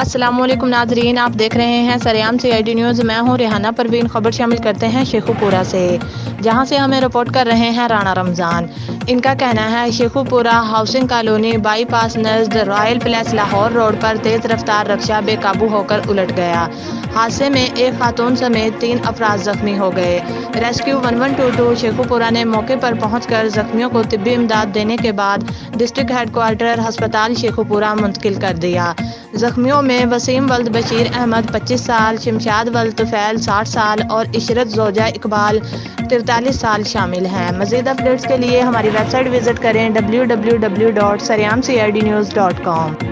السلام علیکم ناظرین، آپ دیکھ رہے ہیں سریام CID نیوز۔ میں ہوں ریحانہ پروین۔ خبر شامل کرتے ہیں شیخوپورہ سے، جہاں سے ہمیں رپورٹ کر رہے ہیں رانا رمضان۔ ان کا کہنا ہے Sheikhupura housing colony bypass نزد رائل پلیس لاہور روڈ پر تیز رفتار رکشہ بے قابو ہو کر الٹ گیا۔ حادثے میں ایک خاتون سمیت 3 افراد زخمی ہو گئے۔ ریسکیو 1122 شیخوپورہ نے موقع پر پہنچ کر زخمیوں کو طبی امداد دینے کے بعد ڈسٹرکٹ ہیڈ کوارٹر ہسپتال شیخوپورہ منتقل کر دیا۔ زخمیوں میں وسیم ولد بشیر احمد 25 سال، شمشاد ولد طفیل 60 سال اور عشرت زوجہ اقبال 43 سال شامل ہیں۔ مزید اپڈیٹس کے لیے ہماری ویب سائٹ وزٹ کریں www.saryamcidnews.com۔